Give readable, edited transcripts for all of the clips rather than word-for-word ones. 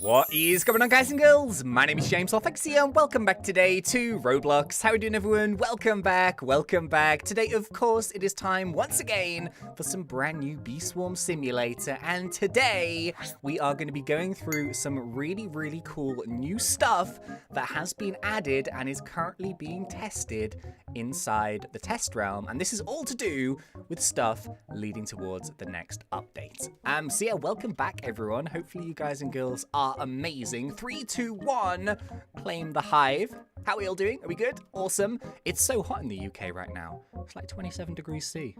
What is going on, guys and girls? My name is James, ThnxCya, and welcome back today to Roblox. How are you doing, everyone? Welcome back, welcome back. Today, of course, it is time once again for some brand new Bee Swarm Simulator, and today we are going to be going through some really cool new stuff that has been added and is currently being tested inside the test realm, and this is all to do with stuff leading towards the next update. So yeah, welcome back, everyone. Hopefully you guys and girls are amazing. 3, 2, 1, claim the hive. How are we all doing? Are we good? Awesome. It's so hot in the UK right now. It's like 27 degrees C.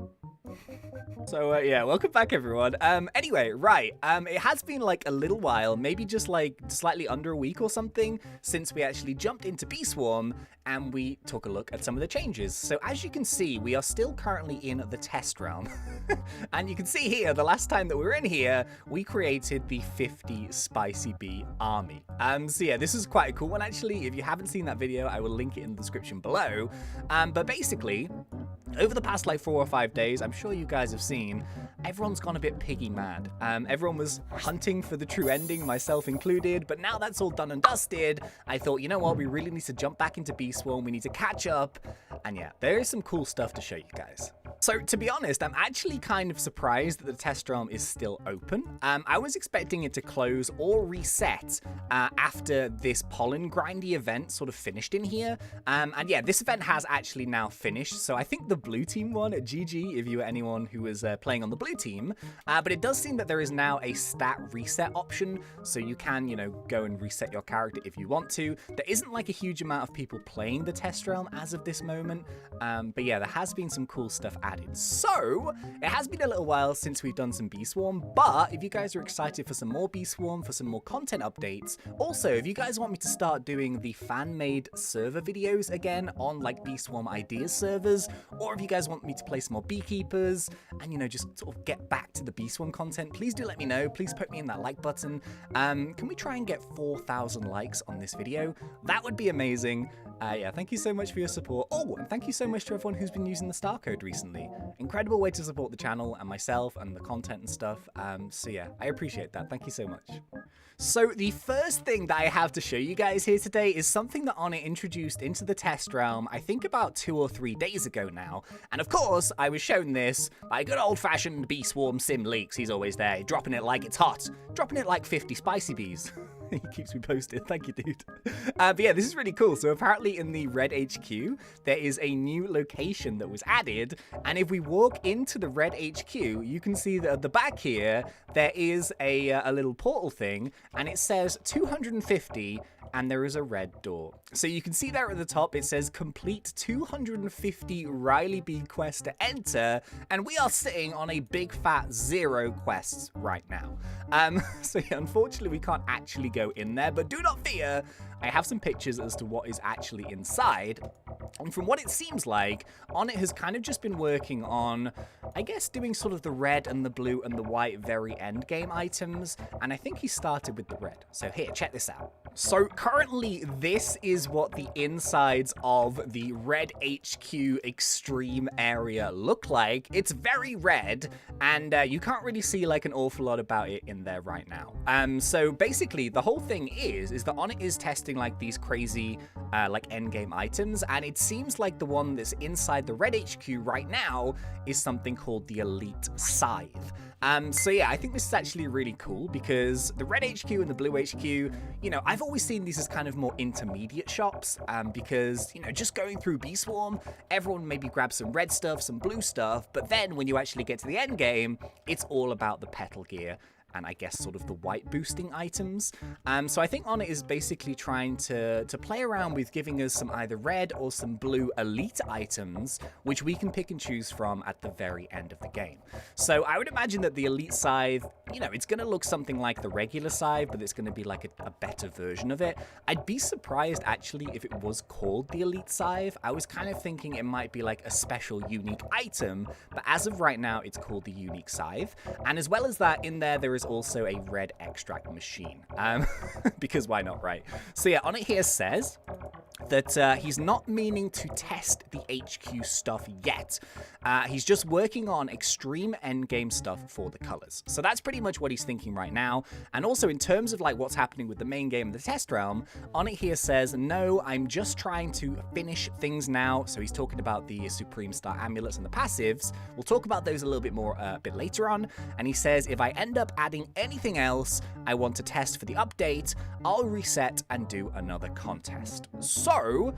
So yeah, welcome back, everyone. Anyway, right, it has been like a little while, maybe just like slightly under a week or something, since we actually jumped into Bee Swarm and we took a look at some of the changes. So as you can see, we are still currently in the test realm. And you can see here, the last time that we were in here, we created the 50 Spicy Bee army. So yeah, this is quite a cool one, actually. If you haven't seen that video, I will link it in the description below. But basically, over the past like 4 or 5 days, I'm sure you guys have seen, everyone's gone a bit piggy mad. Everyone was hunting for the true ending, myself included, but now that's all done and dusted, I thought, you know what, we really need to jump back into Bee Swarm, we need to catch up, and yeah, there is some cool stuff to show you guys. So, to be honest, I'm actually kind of surprised that the test realm is still open. I was expecting it to close or reset after this pollen grindy event sort of finished in here. And yeah, this event has actually now finished. So I think the blue team won at GG, if you were anyone who was playing on the blue team. But it does seem that there is now a stat reset option. So you can, you know, go and reset your character if you want to. There isn't like a huge amount of people playing the test realm as of this moment. But yeah, there has been some cool stuff added. So, it has been a little while since we've done some Bee Swarm, but if you guys are excited for some more Bee Swarm, for some more content updates, also, if you guys want me to start doing the fan-made server videos again on, like, Bee Swarm Ideas servers, or if you guys want me to play some more Beekeepers, and, you know, just sort of get back to the Bee Swarm content, please do let me know. Please poke me in that like button. Can we try and get 4,000 likes on this video? That would be amazing. Yeah, thank you so much for your support. Oh, and thank you so much to everyone who's been using the star code recently. Incredible way to support the channel and myself and the content and stuff. So yeah, I appreciate that. Thank you so much. So the first thing that I have to show you guys here today is something that Onnit introduced into the test realm, I think about 2 or 3 days ago now. And of course, I was shown this by good old-fashioned Bee Swarm Sim Leaks. He's always there, dropping it like it's hot. Dropping it like 50 spicy bees. He keeps me posted. Thank you, dude. But yeah, this is really cool. So apparently in the Red HQ, there is a new location that was added. And if we walk into the Red HQ, you can see that at the back here, there is a little portal thing. And it says 250, and there is a red door. So you can see there at the top, it says complete 250 Riley Bee quests to enter, and we are sitting on a big fat 0 quests right now. So yeah, unfortunately we can't actually go in there, but do not fear, I have some pictures as to what is actually inside. And from what it seems like, Onnit has kind of just been working on, I guess, doing sort of the red and the blue and the white very end game items, and I think he started with the red. So here, check this out. So currently, this is what the insides of the Red HQ Extreme area look like. It's very red, and you can't really see like an awful lot about it in there right now. So basically, the whole thing is that Onnit is testing like these crazy like end game items, and it seems like the one that's inside the Red HQ right now is something called the Elite Scythe. So yeah, I think this is actually really cool because the Red HQ and the Blue HQ, you know, I've always seen these as kind of more intermediate shops because, you know, just going through Bee Swarm, everyone maybe grabs some red stuff, some blue stuff, but then when you actually get to the end game, it's all about the petal gear and I guess sort of the white boosting items. So I think Onnit is basically trying to play around with giving us some either red or some blue elite items, which we can pick and choose from at the very end of the game. So I would imagine that the Elite Scythe, you know, it's going to look something like the regular Scythe, but it's going to be like a better version of it. I'd be surprised actually if it was called the Elite Scythe. I was kind of thinking it might be like a special unique item, but as of right now, it's called the Unique Scythe. And as well as that, in there is also a red extract machine, because why not, right? So yeah, on it here says that he's not meaning to test the HQ stuff yet. He's just working on extreme endgame stuff for the colors. So that's pretty much what he's thinking right now. And also in terms of like what's happening with the main game and the test realm, on it here says, no, I'm just trying to finish things now. So he's talking about the Supreme Star amulets and the passives. We'll talk about those a little bit more a bit later on. And he says, if I end up adding anything else I want to test for the update, I'll reset and do another contest. So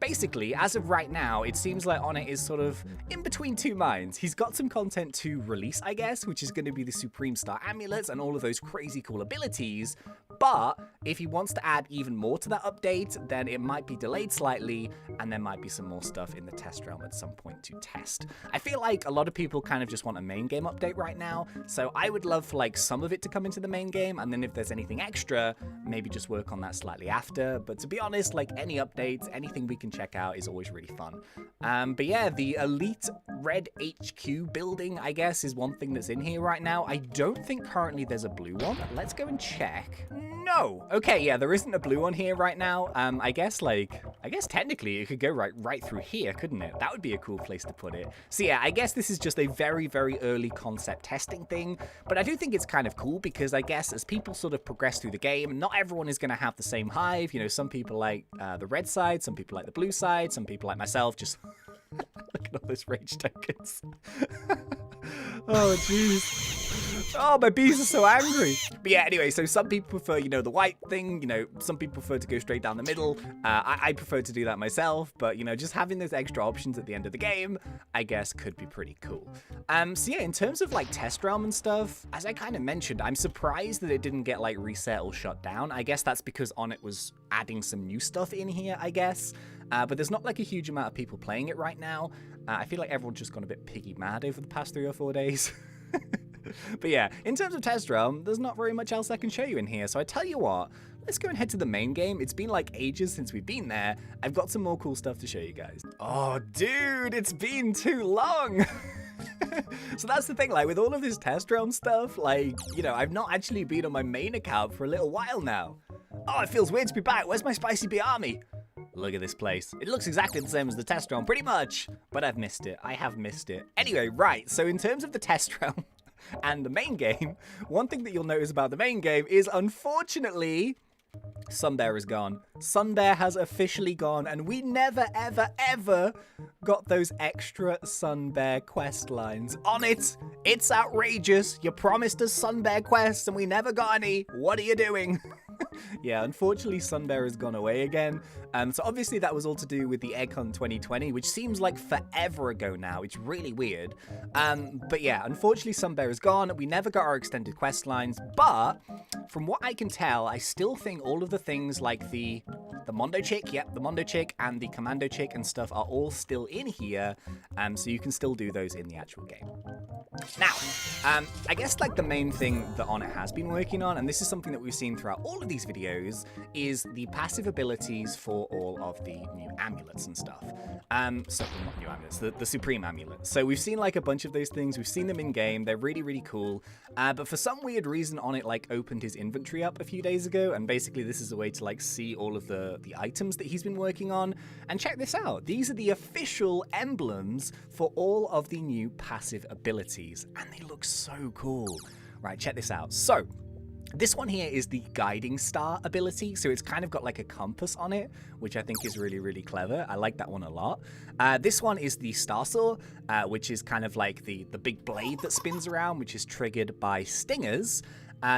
basically, as of right now, it seems like Onnit is sort of in between two minds. He's got some content to release, I guess, which is going to be the Supreme Star amulets and all of those crazy cool abilities. But if he wants to add even more to that update, then it might be delayed slightly, and there might be some more stuff in the test realm at some point to test. I feel like a lot of people kind of just want a main game update right now, so I would love for like some of it to come into the main game, and then if there's anything extra, maybe just work on that slightly after. But to be honest, like any updates, anything we can check out is always really fun. But yeah, the Elite Red HQ building, I guess, is one thing that's in here right now. I don't think currently there's a blue one. Let's go and check. No. Okay, yeah, there isn't a blue one here right now. I guess technically it could go right through here, couldn't it? That would be a cool place to put it. So yeah, I guess this is just a very, very early concept testing thing, but I do think it's kind of cool because I guess as people sort of progress through the game, not everyone is going to have the same hive. You know, some people like the red side, some people like the blue side, some people like myself just look at all those rage tokens. Oh, jeez. Oh, my bees are so angry. But yeah, anyway, so some people prefer, you know, the white thing. You know, some people prefer to go straight down the middle. I prefer to do that myself. But, you know, just having those extra options at the end of the game, I guess, could be pretty cool. So yeah, in terms of, like, test realm and stuff, as I kind of mentioned, I'm surprised that it didn't get, like, reset or shut down. I guess that's because Onnit was adding some new stuff in here, I guess. But there's not, like, a huge amount of people playing it right now. I feel like everyone's just gone a bit piggy mad over the past 3 or 4 days. But yeah, in terms of test realm, there's not very much else I can show you in here. So I tell you what, let's go and head to the main game. It's been like ages since we've been there. I've got some more cool stuff to show you guys. Oh, dude, it's been too long. So that's the thing, like with all of this test realm stuff, like, you know, I've not actually been on my main account for a little while now. Oh, it feels weird to be back. Where's my spicy bee army? Look at this place. It looks exactly the same as the test realm, pretty much. But I've missed it. I have missed it. Anyway, right. So in terms of the test realm and the main game, one thing that you'll notice about the main game is, unfortunately, Sunbear is gone. Sunbear has officially gone, and we never, ever, ever got those extra Sunbear quest lines on it. It's outrageous. You promised us Sunbear quests, and we never got any. What are you doing? Yeah, unfortunately, Sunbear has gone away again. So obviously that was all to do with the Egg Hunt 2020, which seems like forever ago now. It's really weird. But yeah, unfortunately, Sunbear is gone. We never got our extended quest lines, but from what I can tell, I still think all of the things like the Mondo Chick, yep, the Mondo Chick and the Commando Chick and stuff are all still in here. So you can still do those in the actual game. Now, I guess like the main thing that Onnit has been working on, and this is something that we've seen throughout all of these videos, is the passive abilities for all of the new amulets and stuff. So not new amulets, the Supreme amulets. So we've seen like a bunch of those things. We've seen them in game. They're really, really cool. But for some weird reason, Onnit like opened his inventory up a few days ago, and basically this is a way to like see all of the items that he's been working on. And check this out. These are the official emblems for all of the new passive abilities, and they look so cool. Right, check this out. So this one here is the Guiding Star ability, so it's kind of got like a compass on it, which I think is really, really clever. I like that one a lot. This one is the Star Saw, which is kind of like the big blade that spins around, which is triggered by stingers.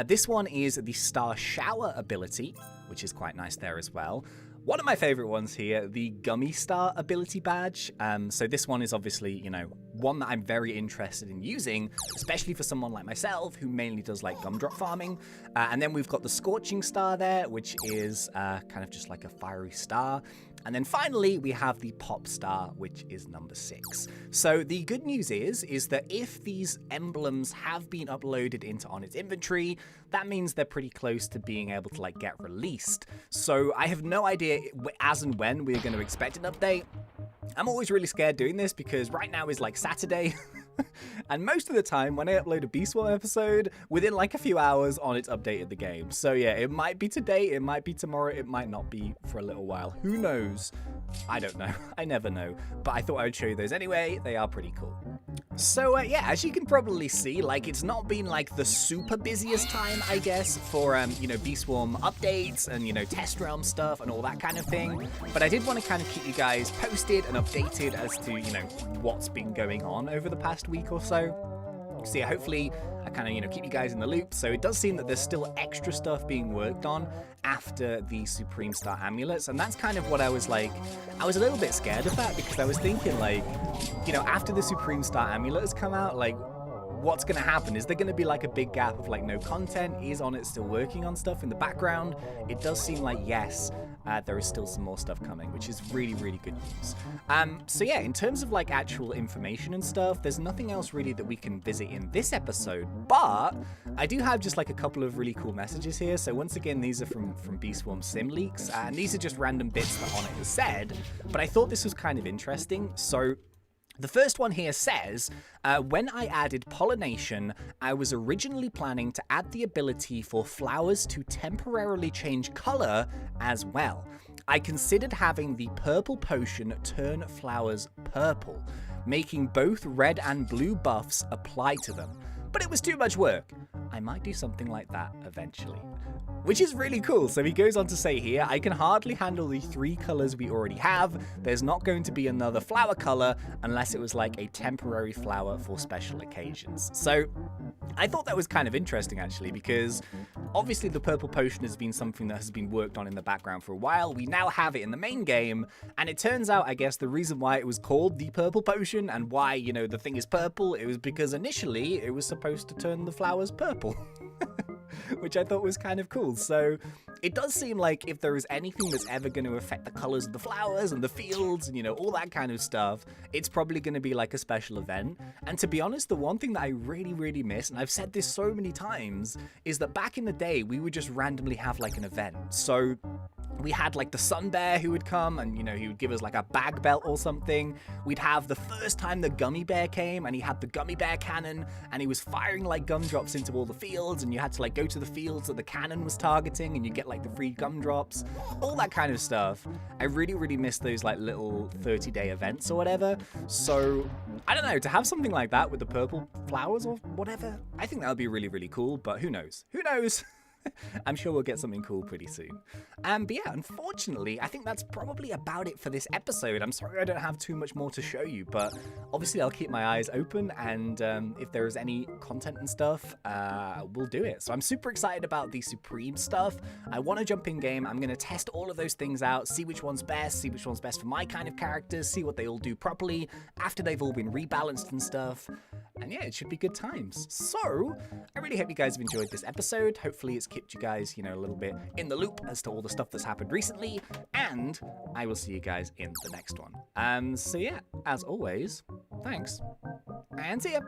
This one is the Star Shower ability, which is quite nice there as well. One of my favorite ones here, the Gummy Star ability badge. So this one is obviously, you know, one that I'm very interested in using, especially for someone like myself who mainly does like gumdrop farming. And then we've got the Scorching Star there, which is kind of just like a fiery star. And then finally, we have the Pop Star, which is number 6. So the good news is that if these emblems have been uploaded into Onnit's inventory, that means they're pretty close to being able to like get released. So I have no idea as and when we're going to expect an update. I'm always really scared doing this because right now is like Saturday. And most of the time, when I upload a Beast Swarm episode, within like a few hours on, it's updated the game. So yeah, it might be today, it might be tomorrow, it might not be for a little while. Who knows? I don't know. I never know. But I thought I would show you those anyway. They are pretty cool. So yeah, as you can probably see, like it's not been like the super busiest time, I guess, for you know, Beast Swarm updates and, you know, test realm stuff and all that kind of thing. But I did want to kind of keep you guys posted and updated as to, you know, what's been going on over the past week or so. So yeah, hopefully I kind of, you know, keep you guys in the loop. So it does seem that there's still extra stuff being worked on after the Supreme Star Amulets. And that's kind of what I was like, I was a little bit scared of that because I was thinking like, you know, after the Supreme Star Amulet has come out, like, what's going to happen? Is there going to be like a big gap of like no content? Is On It still working on stuff in the background? It does seem like yes, there is still some more stuff coming, which is really, really good news. So yeah, in terms of like actual information and stuff, there's nothing else really that we can visit in this episode, but I do have just like a couple of really cool messages here. So once again, these are from Beast Swarm Sim Leaks, and these are just random bits that On It has said, but I thought this was kind of interesting. So the first one here says, when I added pollination, I was originally planning to add the ability for flowers to temporarily change color as well. I considered having the purple potion turn flowers purple, making both red and blue buffs apply to them. But it was too much work. I might do something like that eventually. Which is really cool. So he goes on to say here, I can hardly handle the 3 colors we already have. There's not going to be another flower color unless it was like a temporary flower for special occasions. So I thought that was kind of interesting actually, because obviously the purple potion has been something that has been worked on in the background for a while. We now have it in the main game, and it turns out, I guess, the reason why it was called the purple potion and why, you know, the thing is purple, it was because initially it was supposed to turn the flowers purple. Which I thought was kind of cool. So it does seem like if there is anything that's ever going to affect the colors of the flowers and the fields and, you know, all that kind of stuff, it's probably going to be like a special event. And to be honest, the one thing that I really, really miss, and I've said this so many times, is that back in the day, we would just randomly have like an event. So we had like the Sun Bear who would come and, you know, he would give us like a bag belt or something. We'd have the first time the Gummy Bear came and he had the Gummy Bear cannon and he was firing like gumdrops into all the fields, and you had to like go to the fields that the cannon was targeting and you get like the free gumdrops, all that kind of stuff. I really, really miss those like little 30-day events or whatever. So I don't know, to have something like that with the purple flowers or whatever, I think that would be really, really cool, but who knows? Who knows? I'm sure we'll get something cool pretty soon. But yeah, unfortunately, I think that's probably about it for this episode. I'm sorry I don't have too much more to show you, but obviously I'll keep my eyes open, and if there is any content and stuff, we'll do it. So I'm super excited about the Supreme stuff. I want to jump in game. I'm going to test all of those things out, see which one's best, see which one's best for my kind of characters, see what they all do properly after they've all been rebalanced and stuff. And yeah, it should be good times. So I really hope you guys have enjoyed this episode. Hopefully it's kept you guys, you know, a little bit in the loop as to all the stuff that's happened recently, and I will see you guys in the next one. So yeah, as always, thanks, and see ya.